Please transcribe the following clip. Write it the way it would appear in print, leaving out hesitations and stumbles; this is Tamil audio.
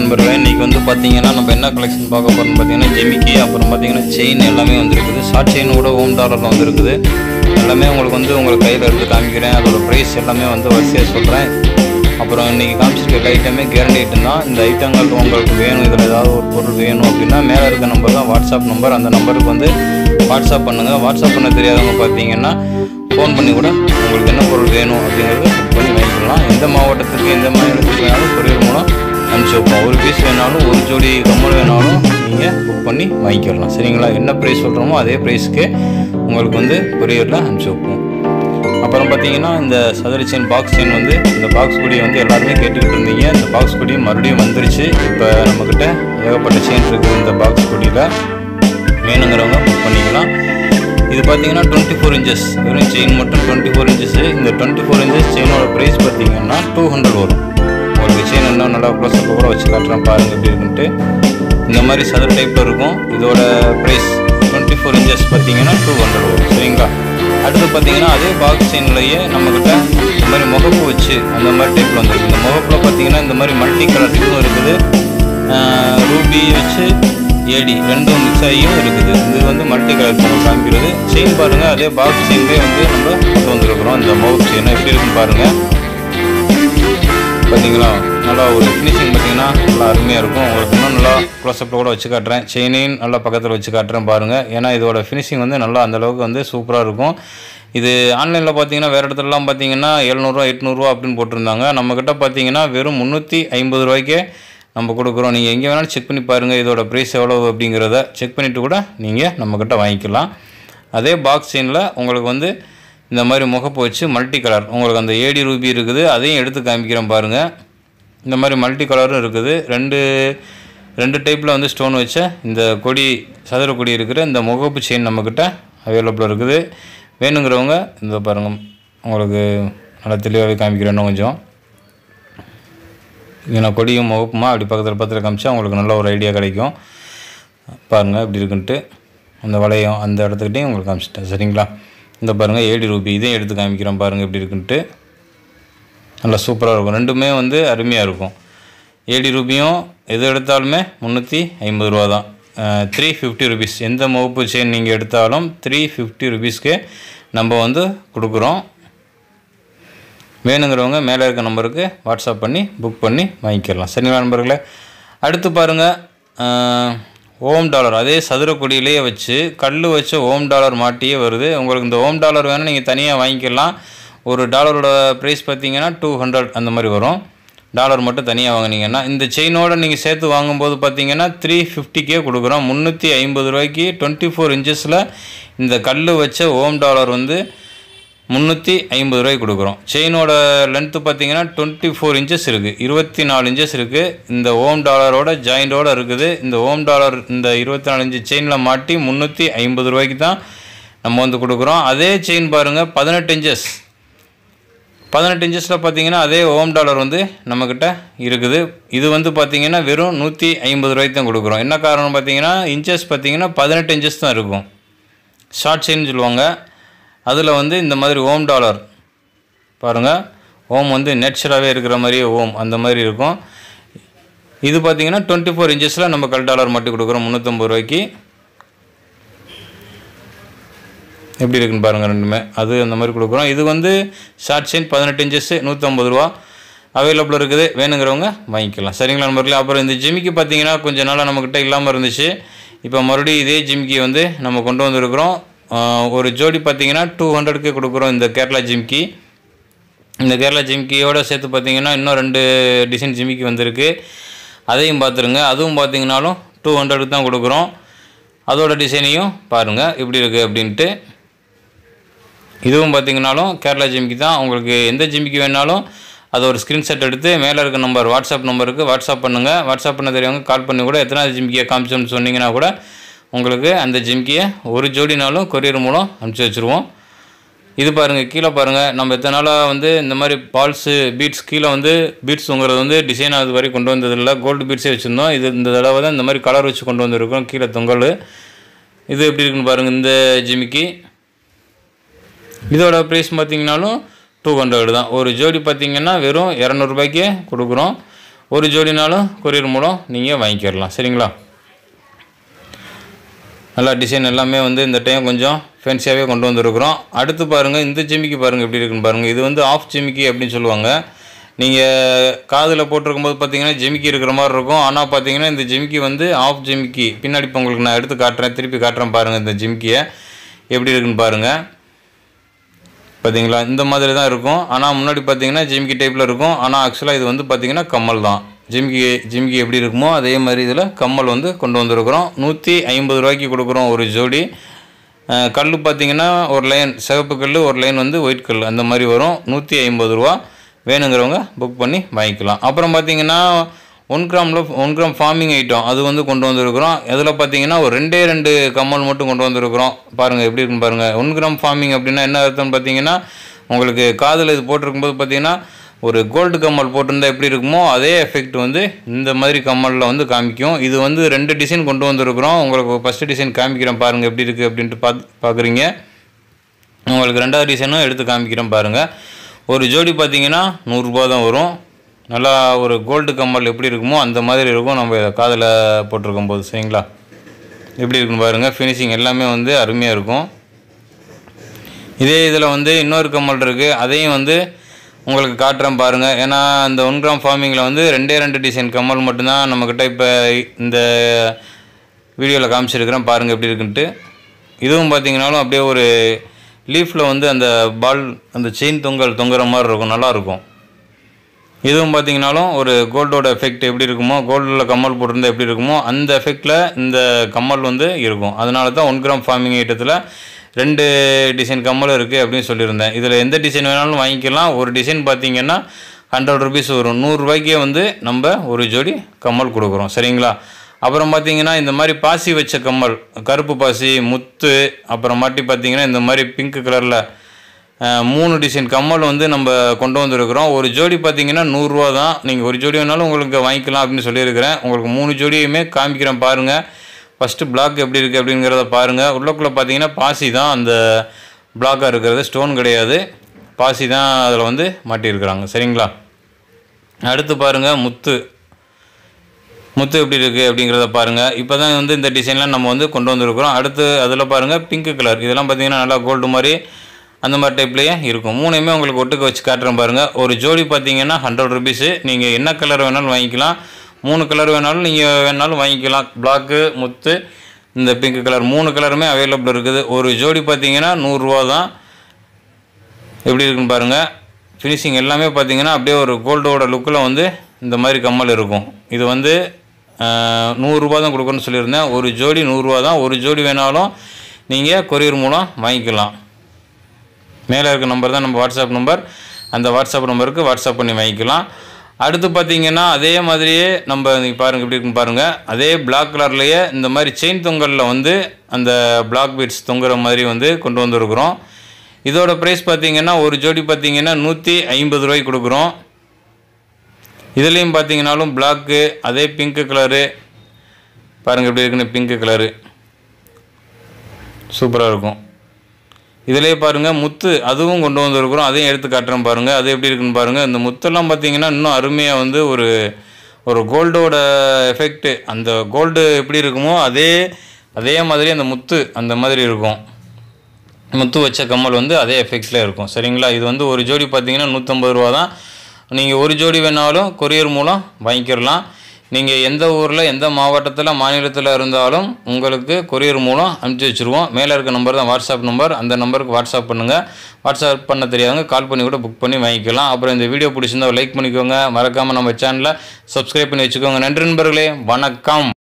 நண்பர்களே, இன்றைக்கி வந்து பார்த்தீங்கன்னா நம்ம என்ன கலெக்ஷன் பார்க்க போகிறோம்னு பார்த்தீங்கன்னா ஜிமிக்கி, அப்புறம் பார்த்தீங்கன்னா செயின் எல்லாமே வந்துருக்குது. ஷார்ட் செயின் கூட ஓம் டாலரில் வந்துருக்குது. எல்லாமே உங்களுக்கு வந்து உங்களுக்கு கையில் எடுத்து காமிக்கிறேன். அதோட ப்ரைஸ் எல்லாமே வந்து வரிசையாக சொல்கிறேன். அப்புறம் இன்றைக்கி காமிச்சிருக்க ஐட்டமே கேரண்டி ஐட்டம் தான். இந்த ஐட்டங்கள் உங்களுக்கு வேணும், இதில் ஏதாவது ஒரு பொருள் வேணும் அப்படின்னா மேலே இருக்க நம்பர் தான் வாட்ஸ்அப் நம்பர். அந்த நம்பருக்கு வந்து வாட்ஸ்அப் பண்ணுங்கள். வாட்ஸ்அப் பண்ண தெரியாதவங்க பார்த்தீங்கன்னா ஃபோன் பண்ணி கூட உங்களுக்கு என்ன பொருள் வேணும் அப்படிங்கிறத புக் பண்ணி வாங்கிக்கலாம். எந்த மாவட்டத்துக்கு எந்த மாநிலத்துக்கு வேணாலும் கொரியர் மூலம் அனுப்பிச்சி வைப்போம். ஒரு பீஸ் வேணாலும் ஒரு ஜோடி கம்மல் வேணாலும் நீங்கள் புக் பண்ணி வாங்கிக்கலாம். சரிங்களா? என்ன ப்ரைஸ் சொல்கிறோமோ அதே ப்ரைஸுக்கு உங்களுக்கு வந்து கொரியரில் அனுப்பிச்சி வைப்போம். அப்புறம் பார்த்தீங்கன்னா இந்த சதுர செயின் பாக்ஸ் செயின் வந்து இந்த பாக்ஸ் குடி வந்து எல்லாருமே கேட்டுக்கிட்டு இருந்தீங்க. இந்த பாக்ஸ் குடி மறுபடியும் வந்துருச்சு. இப்போ நம்மக்கிட்ட ஏகப்பட்ட செயின் இருக்குது. இந்த பாக்ஸ் குடியில் வேணுங்கிறவங்க புக் பண்ணிக்கலாம். இது பார்த்தீங்கன்னா 24 இன்ச்சஸ் வெறும் செயின் மட்டும் 24 இன்ச்சஸ். இந்த 24 இன்ச்சஸ் செயினோட ப்ரைஸ் பார்த்தீங்கன்னா 200 வரும். உங்களுக்கு செயின் இன்னும் நல்லா க்ளோஸ்அப் கூட வச்சு காட்டுறேன் பாருங்கள் எப்படி இருக்குன்ட்டு. இந்த மாதிரி சதுர டைப்பில் இருக்கும். இதோட ப்ரைஸ் 24 இன்ச்சஸ் பார்த்தீங்கன்னா 200 வரும். சரிங்களா? அடுத்து பார்த்தீங்கன்னா அதே பாக்ஸ் செயின்லேயே நம்மக்கிட்ட இந்த மாதிரி முகப்பு வச்சு அந்த மாதிரி டைப்பில் வந்துருக்கு. இந்த முகப்பில் பார்த்தீங்கன்னா இந்த மாதிரி மல்டி கலர் இதுவும் இருக்குது, ரூபி வச்சு ஏடி ரெண்டும் மிக்ஸ் ஆகியும் இருக்குது. இது வந்து மல்டி கலர் காமிக்கிறது. செயின் பாருங்கள், அதே பாக்ஸ் செயின்லேயே வந்து நம்ம கொண்டு வந்துருக்குறோம். இந்த மவுத் செயின் எப்படி இருக்குன்னு பாருங்கள். பார்த்தீங்களா? நல்லா ஒரு ஃபினிஷிங் பார்த்தீங்கன்னா நல்லா அருமையாக இருக்கும். உங்களுக்கு இன்னும் நல்லா க்ளோஸ்அப்பில் கூட வச்சு காட்டுறேன். செயினையும் நல்லா பக்கத்தில் வச்சு காட்டுறேன் பாருங்கள். ஏன்னா இதோட ஃபினிஷிங் வந்து நல்லா அந்தளவுக்கு வந்து சூப்பராக இருக்கும். இது ஆன்லைனில் பார்த்தீங்கன்னா வேறு இடத்துலலாம் பார்த்தீங்கன்னா 700 800 அப்படின்னு போட்டிருந்தாங்க. நம்மக்கிட்ட பார்த்தீங்கன்னா வெறும் 350 ரூபாய்க்கே நம்ம கொடுக்குறோம். நீங்கள் எங்கே வேணாலும் செக் பண்ணி பாருங்கள். இதோட ப்ரைஸ் எவ்வளோ அப்படிங்கிறத செக் பண்ணிவிட்டு கூட நீங்கள் நம்மக்கிட்ட வாங்கிக்கலாம். அதே பாக்ஸ் செயினில் உங்களுக்கு வந்து இந்த மாதிரி முகப்பு வச்சு மல்டி கலர் உங்களுக்கு அந்த ஏடி ரூபி இருக்குது. அதையும் எடுத்து காமிக்கிறேன் பாருங்கள். இந்த மாதிரி மல்டி கலரும் இருக்குது. ரெண்டு டைப்பில் வந்து ஸ்டோன் வச்ச இந்த கொடி சதுர கொடி இருக்கிற இந்த முகப்பு செயின் நம்மக்கிட்ட அவைலபிளாக இருக்குது. வேணுங்கிறவங்க இந்த பாருங்கள், உங்களுக்கு நல்லா தெளிவாகவே காமிக்கிறேன். இன்னும் கொஞ்சம் ஏன்னா கொடியும் முகப்புமா அப்படி பக்கத்தில் காமிச்சா உங்களுக்கு நல்ல ஒரு ஐடியா கிடைக்கும். பாருங்கள் எப்படி இருக்குன்ட்டு. அந்த வளையம் அந்த இடத்துக்கிட்டையும் உங்களுக்கு காமிச்சிட்டேன். சரிங்களா? இந்த பாருங்கள் ஏடி ரூபி இதையும் எடுத்து காமிக்கிறேன் பாருங்கள் எப்படி இருக்குன்ட்டு. நல்லா சூப்பராக இருக்கும். ரெண்டுமே வந்து அருமையாக இருக்கும். ஏடி ரூபியும் எது எடுத்தாலுமே 350 ரூபா தான். 350 ருபீஸ். எந்த முகப்பு செயின் நீங்கள் எடுத்தாலும் 350 ருபீஸ்க்கு நம்ம வந்து கொடுக்குறோம். வேணுங்கிறவங்க மேலே இருக்க நம்பருக்கு வாட்ஸ்அப் பண்ணி புக் பண்ணி வாங்கிக்கலாம். சரிங்களா நண்பர்களே? அடுத்து பாருங்கள், ஓம் டாலர் அதே சதுர கொடியிலேயே வச்சு கல் வச்ச ஓம் டாலர் மாட்டியே வருது. உங்களுக்கு இந்த ஓம் டாலர் வேணும் நீங்கள் தனியாக வாங்கிக்கலாம். ஒரு டாலரோட ப்ரைஸ் பார்த்தீங்கன்னா 200 அந்த மாதிரி வரும். டாலர் மட்டும் தனியாக வாங்கினீங்கன்னா இந்த செயினோடு நீங்கள் சேர்த்து வாங்கும்போது பார்த்தீங்கன்னா 350க்கே கொடுக்குறோம். 350 ரூபாய்க்கு 24 இன்ச்சஸில் இந்த கல் வச்ச ஓம் டாலர் வந்து 350 ரூபாய்க்கு கொடுக்குறோம். செயினோட லென்த்து பார்த்தீங்கன்னா 24 இன்ச்சஸ் இருக்குது, 24 இன்ச்சஸ் இருக்குது. இந்த ஓம் டாலரோட ஜாயிண்டோடு இருக்குது. இந்த ஓம் டாலர் இந்த 24 இன்ச்சு செயினில் மாட்டி 350 ரூபாய்க்கு தான் நம்ம வந்து கொடுக்குறோம். அதே செயின் பாருங்கள் 18 இன்ச்சஸ். 18 இன்ச்சஸில் பார்த்தீங்கன்னா அதே ஓம் டாலர் வந்து நம்மக்கிட்ட இருக்குது. இது வந்து பார்த்திங்கன்னா வெறும் 150 ரூபாய்க்கு தான் கொடுக்குறோம். என்ன காரணம் பார்த்தீங்கன்னா இன்ச்சஸ் பார்த்தீங்கன்னா 18 இன்ச்சஸ் தான் இருக்கும். ஷார்ட் செயின் சொல்லுவாங்க. அதில் வந்து இந்த மாதிரி ஓம் டாலர் பாருங்கள், ஓம் வந்து நேச்சுரலாகவே இருக்கிற மாதிரியே ஓம் அந்த மாதிரி இருக்கும். இது பார்த்திங்கன்னா 24 இன்ச்சஸில் நம்ம கல் டாலர் மட்டும் கொடுக்குறோம் 350 ரூபாய்க்கு. எப்படி இருக்குன்னு பாருங்கள். ரெண்டுமே அது அந்த மாதிரி கொடுக்குறோம். இது வந்து ஷார்ட் செயின் 18 இன்ச்சஸ் 150 ரூபா அவைலபிள் இருக்குது. வேணுங்கிறவங்க வாங்கிக்கலாம். சரிங்களா நம்பர்களே? அப்புறம் இந்த ஜிமிக்கி பார்த்தீங்கன்னா கொஞ்சம் நாளாக நம்மக்கிட்ட இல்லாமல் இருந்துச்சு. இப்போ மறுபடியும் இதே ஜிமிக்கி வந்து நம்ம கொண்டு வந்துருக்குறோம். ஒரு ஜோடி பார்த்தீங்கன்னா 200க்கு கொடுக்குறோம். இந்த கேரளா ஜிமிக்கி, இந்த கேரளா ஜிமிக்கியோடு சேர்த்து பார்த்தீங்கன்னா இன்னும் 2 டிசைன் ஜிமிக்கி வந்திருக்கு. அதையும் பார்த்துருங்க. அதுவும் பார்த்தீங்கன்னாலும் 200க்கு தான் கொடுக்குறோம். அதோட டிசைனையும் பாருங்கள் எப்படி இருக்குது அப்படின்ட்டு. இதுவும் பார்த்தீங்கன்னாலும் கேரளா ஜிமிக்கி தான். உங்களுக்கு எந்த ஜிமிக்கி வேணாலும் அதை ஒரு ஸ்க்ரீன்ஷாட் எடுத்து மேலே இருக்க நம்பர் வாட்ஸ்அப் நம்பருக்கு வாட்ஸ்அப் பண்ணுங்கள். வாட்ஸ்அப் பண்ண தெரியவங்க கால் பண்ணி கூட எத்தனாவது ஜிமிக்கியை காமிச்சோம்னு சொன்னீங்கன்னா கூட உங்களுக்கு அந்த ஜிமிக்கியை ஒரு ஜோடினாலும் கொரியர் மூலம் அனுப்பிச்சி வச்சுருவோம். இது பாருங்கள், கீழே பாருங்கள். நம்ம எத்தனை நாளாக வந்து இந்த மாதிரி பால்ஸு பீட்ஸ் கீழே வந்து பீட்ஸுங்கிறது வந்து டிசைன் அது வரை கொண்டு வந்ததில்லை. கோல்டு பீட்ஸே வச்சுருந்தோம். இது இந்த தடவை தான் இந்த மாதிரி கலர் வச்சு கொண்டு வந்துருக்கோம். கீழே தொங்கல் இது எப்படி இருக்குன்னு பாருங்கள். இந்த ஜிமிக்கி இதோட ப்ரைஸ் பார்த்திங்கனாலும் 200 தான். ஒரு ஜோடி பார்த்திங்கன்னா வெறும் 200 ரூபாய்க்கே கொடுக்குறோம். ஒரு ஜோடினாலும் கொரியர் மூலம் நீங்கள் வாங்கிக்கிறலாம். சரிங்களா? நல்லா டிசைன் எல்லாமே வந்து இந்த டைம் கொஞ்சம் ஃபேன்சியாகவே கொண்டு வந்துருக்குறோம். அடுத்து பாருங்கள், இந்த ஜிமிக்கி பாருங்கள் எப்படி இருக்குன்னு பாருங்கள். இது வந்து ஆஃப் ஜிமிக்கி அப்படின்னு சொல்லுவாங்க. நீங்கள் காதில் போட்டிருக்கும்போது பார்த்தீங்கன்னா ஜிமிக்கி இருக்கிற மாதிரி இருக்கும். ஆனால் பார்த்தீங்கன்னா இந்த ஜிமிக்கி வந்து ஆஃப் ஜிமிக்கி. பின்னாடி இப்போ உங்களுக்கு நான் எடுத்து காட்டுறேன், திருப்பி காட்டுறேன் பாருங்கள். இந்த ஜிமிக்கியை எப்படி இருக்குன்னு பாருங்கள். பார்த்தீங்களா? இந்த மாதிரி தான் இருக்கும். ஆனால் முன்னாடி பார்த்தீங்கன்னா ஜிமிக்கி டைப்பில் இருக்கும். ஆனால் ஆக்சுவலாக இது வந்து பார்த்தீங்கன்னா கம்மல் தான். ஜிமிக்கி எப்படி இருக்குமோ அதே மாதிரி இதில் கம்மல் வந்து கொண்டு வந்திருக்கிறோம். 150 ரூபாய்க்கு கொடுக்குறோம் ஒரு ஜோடி. கல் பார்த்திங்கன்னா ஒரு லைன் சிவப்பு கல், ஒரு லைன் வந்து ஒயிட் கல், அந்த மாதிரி வரும். 150 ரூபா. வேணுங்கிறவங்க புக் பண்ணி வாங்கிக்கலாம். அப்புறம் பார்த்திங்கன்னா 1 கிராம் ஃபார்மிங் ஐட்டம் அது வந்து கொண்டு வந்திருக்கிறோம். அதில் பார்த்திங்கன்னா ஒரு 2 கம்மல் மட்டும் கொண்டு வந்திருக்கிறோம். பாருங்கள் எப்படி இருக்குன்னு பாருங்கள். 1 கிராம் ஃபார்மிங் அப்படின்னா என்ன அர்த்தம்னு பார்த்தீங்கன்னா, உங்களுக்கு காதில் இது போட்டிருக்கும்போது பார்த்திங்கன்னா ஒரு கோல்டு கம்மல் போட்டிருந்தால் எப்படி இருக்குமோ அதே எஃபெக்ட் வந்து இந்த மாதிரி கம்மலில் வந்து காமிக்கும். இது வந்து 2 டிசைன் கொண்டு வந்திருக்கிறோம். உங்களுக்கு ஃபஸ்ட்டு டிசைன் காமிக்கிறேன் பாருங்கள் எப்படி இருக்குது அப்படின்ட்டு பார்க்குறீங்க. உங்களுக்கு 2வது டிசைனும் எடுத்து காமிக்கிறேன் பாருங்கள். ஒரு ஜோடி பார்த்தீங்கன்னா 100 ரூபா தான் வரும். நல்லா ஒரு கோல்டு கம்மல் எப்படி இருக்குமோ அந்த மாதிரி இருக்கும் நம்ம காதில் போட்டிருக்கும் போது. சரிங்களா? எப்படி இருக்குன்னு பாருங்கள். ஃபினிஷிங் எல்லாமே வந்து அருமையாக இருக்கும். இதே இதில் வந்து இன்னொரு கம்மல் இருக்குது, அதையும் வந்து உங்களுக்கு காட்டுறேன் பாருங்கள். ஏன்னா இந்த 1 கிராம் ஃபார்மிங்கில் வந்து 2 டிசைன் கம்மல் மட்டும்தான் நம்மக்கிட்ட இப்போ இந்த வீடியோவில் காமிச்சிருக்கிறேன் பாருங்கள் எப்படி இருக்குன்ட்டு. இதுவும் பார்த்தீங்கன்னாலும் அப்படியே ஒரு லீஃபில் வந்து அந்த பால் அந்த செயின் தொங்குற மாதிரி இருக்கும், நல்லாயிருக்கும். இதுவும் பார்த்தீங்கன்னாலும் ஒரு கோல்டோட எஃபெக்ட் எப்படி இருக்குமோ, கோல்டில் கம்மல் போட்டிருந்தால் எப்படி இருக்குமோ அந்த எஃபெக்டில் இந்த கம்மல் வந்து இருக்கும். அதனால தான் 1 கிராம் ஃபார்மிங் ஐட்டத்தில் 2 டிசைன் கம்மல் இருக்குது அப்படின்னு சொல்லியிருந்தேன். இதில் எந்த டிசைன் வேணாலும் வாங்கிக்கலாம். ஒரு டிசைன் பார்த்தீங்கன்னா 100 ருபீஸ் வரும். 100 ரூபாய்க்கே வந்து நம்ம ஒரு ஜோடி கம்மல் கொடுக்குறோம். சரிங்களா? அப்புறம் பார்த்தீங்கன்னா இந்த மாதிரி பாசி வச்ச கம்மல், கருப்பு பாசி, முத்து, அப்புறமாட்டி பார்த்தீங்கன்னா இந்த மாதிரி பிங்க் கலரில் 3 டிசைன் கம்மல் வந்து நம்ம கொண்டு வந்துருக்குறோம். ஒரு ஜோடி பார்த்தீங்கன்னா 100 ரூபா தான். நீங்கள் ஒரு ஜோடி வேணாலும் உங்களுக்கு வாங்கிக்கலாம் அப்படின்னு சொல்லியிருக்கிறேன். உங்களுக்கு 3 ஜோடியுமே காமிக்கிறேன் பாருங்கள். ஃபஸ்ட்டு பிளாக் எப்படி இருக்குது அப்படிங்கிறத பாருங்கள். உள்ளக்குள்ளே பார்த்தீங்கன்னா பாசி தான் அந்த பிளாக்காக இருக்கிறது, ஸ்டோன் கிடையாது. பாசி தான் அதில் வந்து மாட்டியிருக்கிறாங்க. சரிங்களா? அடுத்து பாருங்கள் முத்து எப்படி இருக்குது அப்படிங்கிறத பாருங்கள். இப்போ தான் வந்து இந்த டிசைன்லாம் நம்ம வந்து கொண்டு வந்திருக்கிறோம். அடுத்து அதில் பாருங்கள் பிங்க் கலர், இதெல்லாம் பார்த்தீங்கன்னா நல்லா கோல்டு மாதிரி அந்த மாதிரி டைப்லேயே இருக்கும். 3மே உங்களுக்கு ஒட்டுக்க வச்சு காட்டுறேன் பாருங்கள். ஒரு ஜோடி பார்த்தீங்கன்னா 100 ருபீஸு. நீங்கள் என்ன கலர் வேணாலும் வாங்கிக்கலாம். 3 கலர் வேணாலும் நீங்கள் வேணாலும் வாங்கிக்கலாம். பிளாக்கு, முத்து, இந்த பிங்க் கலர் 3 கலருமே அவைலபிள் இருக்குது. ஒரு ஜோடி பார்த்தீங்கன்னா 100 ரூபா தான். எப்படி இருக்குன்னு பாருங்கள். ஃபினிஷிங் எல்லாமே பார்த்தீங்கன்னா அப்படியே ஒரு கோல்டோட லுக்கில் வந்து இந்த மாதிரி கம்மல் இருக்கும். இது வந்து 100 ரூபா தான் கொடுக்கணும்னு சொல்லியிருந்தேன். ஒரு ஜோடி 100 ரூபா தான். ஒரு ஜோடி வேணாலும் நீங்கள் கொரியர் மூலம் வாங்கிக்கலாம். மேலே இருக்க நம்பர் தான் நம்ம வாட்ஸ்அப் நம்பர். அந்த வாட்ஸ்அப் நம்பருக்கு வாட்ஸ்அப் பண்ணி வாங்கிக்கலாம். அடுத்து பார்த்தீங்கன்னா அதே மாதிரியே நம்ம நீங்கள் பாருங்கள் எப்படி இருக்குன்னு பாருங்கள். அதே பிளாக் கலர்லேயே இந்த மாதிரி செயின் தொங்கலில் வந்து அந்த பிளாக் பீட்ஸ் தொங்குற மாதிரி வந்து கொண்டு வந்துருக்குறோம். இதோட ப்ரைஸ் பார்த்தீங்கன்னா ஒரு ஜோடி பார்த்தீங்கன்னா 150 ரூபாய்க்கு கொடுக்குறோம். இதுலேயும் பார்த்தீங்கன்னாலும் பிளாக்கு, அதே பிங்க்கு கலரு பாருங்கள் எப்படி இருக்குன்னு. பிங்க்கு கலரு சூப்பராக இருக்கும். இதிலே பாருங்கள் முத்து அதுவும் கொண்டு வந்துருக்குறோம். அதையும் எடுத்து காட்டுறேன் பாருங்கள். அது எப்படி இருக்குன்னு பாருங்கள். இந்த முத்தெல்லாம் பார்த்தீங்கன்னா இன்னும் அருமையாக வந்து ஒரு கோல்டோட எஃபெக்ட்டு, அந்த கோல்டு எப்படி இருக்குமோ அதே மாதிரி அந்த முத்து அந்த மாதிரி இருக்கும். முத்து வச்ச கம்மல் வந்து அதே எஃபெக்டில் இருக்கும். சரிங்களா? இது வந்து ஒரு ஜோடி பார்த்தீங்கன்னா 150 ரூபா தான். நீங்கள் ஒரு ஜோடி வேணாலும் கொரியர் மூலம் வாங்கிக்கிறலாம். நீங்கள் எந்த ஊரில் எந்த மாவட்டத்தில் மாநிலத்தில் இருந்தாலும் உங்களுக்கு கொரியர் மூலம் அனுப்பிச்சி வச்சுருவோம். மேலே இருக்க நம்பர் தான் வாட்ஸ்அப் நம்பர். அந்த நம்பருக்கு வாட்ஸ்அப் பண்ணுங்கள். வாட்ஸ்அப் பண்ண தெரியாதவங்க கால் பண்ணி கூட புக் பண்ணி வாங்கிக்கலாம். அப்புறம் இந்த வீடியோ பிடிச்சிருந்தா லைக் பண்ணிக்கோங்க. மறக்காமல் நம்ம சேனலை சப்ஸ்கிரைப் பண்ணி வச்சுக்கோங்க. நன்றி நண்பர்களே, வணக்கம்.